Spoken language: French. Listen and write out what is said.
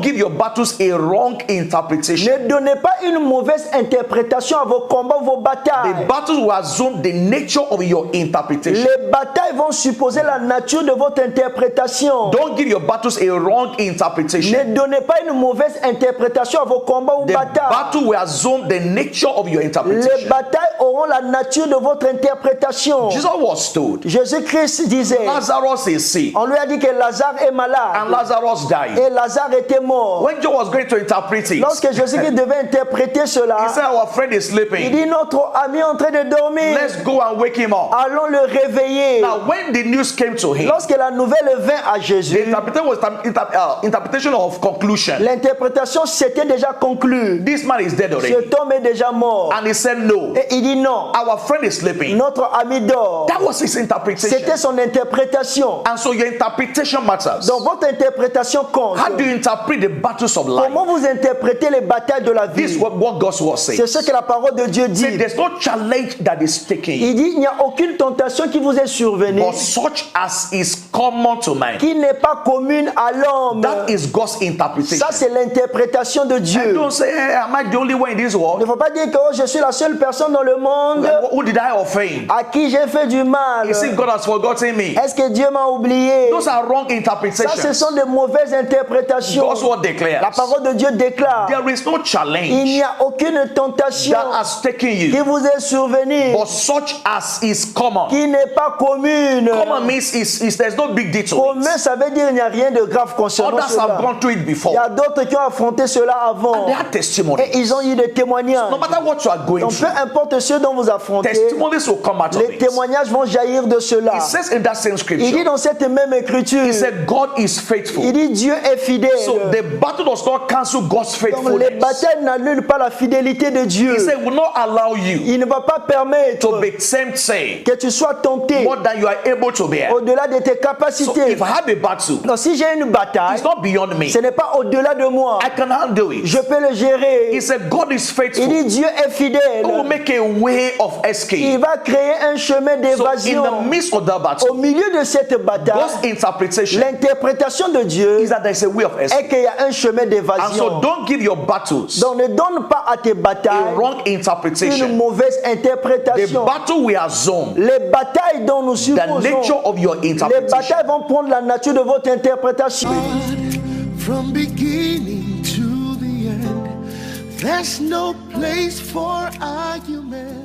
Don't give your battles a wrong interpretation. Ne donnez pas une mauvaise interprétation à vos combats, vos batailles. The battles will assume the nature of your interpretation. Les batailles vont supposer la nature de votre interprétation. Don't give your battles a wrong interpretation. Ne donnez pas une mauvaise interprétation à vos combats ou The batailles. battle will assume the nature of your Les interpretation. batailles auront la nature de votre interprétation. Jesus was told, Jésus-Christ disait, Lazarus is sick, on lui a dit que Lazare est and malade Lazarus died. et Lazare était mort. When John was going to interpret it, Lorsque Jésus-Christ devait interpréter he cela, said, our friend is il sleeping. dit notre ami est en train de dormir. Let's go and wake him up. Allons le réveiller. Now, when the news came to him, Lorsque la nouvelle vint à the Jésus, interpretation was interpretation of conclusion. l'interprétation s'était déjà conclue. This man is dead already. Cet homme est déjà mort. And he said, no, Et il dit non, our friend is sleeping. notre ami dort. That was his interpretation. C'était son interprétation. And so your interpretation matters. Donc votre interprétation compte. How do you interpret the battles of life? Comment vous interprétez les batailles de la This is vie? what God's word says. C'est ce que la parole de Dieu Say, dit. there's no challenge that is taken you, Il dit il n'y a aucune tentation qui vous est survenue but such as is common to man. qui n'est pas commune à l'homme. That is God's interpretation. Ça c'est l'interprétation de And Dieu. don't say, hey, am I the only one in this Il ne world? faut pas dire que oh, je suis la seule personne dans le monde Who did I offend? à qui j'ai fait du mal. You see, God has forgotten me. Est-ce que Dieu m'a oublié? Those are wrong Ça, ce interpretations. sont de mauvaises interprétations. God's word La declares parole de Dieu déclare there is no il n'y challenge a aucune tentation that has taken qui you, vous est survenue but such as is common. qui n'est pas commune. Common means is there's no big deal to Commun, it. ça veut dire il n'y a rien de grave concernant Others cela. have gone through it Il before. y a d'autres qui ont affronté cela avant. They have testimony. Et ils ont eu des témoignages. No matter what you are going Donc peu through, importe ce dont vous affrontez, testimonies will come out of les it. témoignages vont jaillir de cela. It says in that same Il dit scripture, dans cette même écriture, it said God is faithful. il dit Dieu est fidèle. So the battle does not cancel God's Donc les faithfulness. batailles n'annulent pas la fidélité de Dieu. He said will not allow you Il ne va pas permettre to be tempted que tu sois tenté more than you are able to bear. au-delà de tes So capacités. if I have a battle, Donc si j'ai une bataille, it's not beyond me. ce n'est pas au-delà de moi. I can handle Je it. peux le gérer. He said God is Il faithful. dit Dieu est He fidèle. will make a way of Il escape. va créer un chemin So in d'évasion. the midst of that Au battle, milieu de cette bataille, God's interpretation l'interprétation de Dieu is that there's a way of est escape. qu'il y a un chemin And so d'évasion. don't give your battles Donc ne donne pas à tes a batailles wrong une interpretation. mauvaise The interprétation. battle we assume Les batailles dont nous the supposons, nature of your les interpretation. batailles vont prendre la nature de votre interprétation. From beginning to the end, there's no place for argument.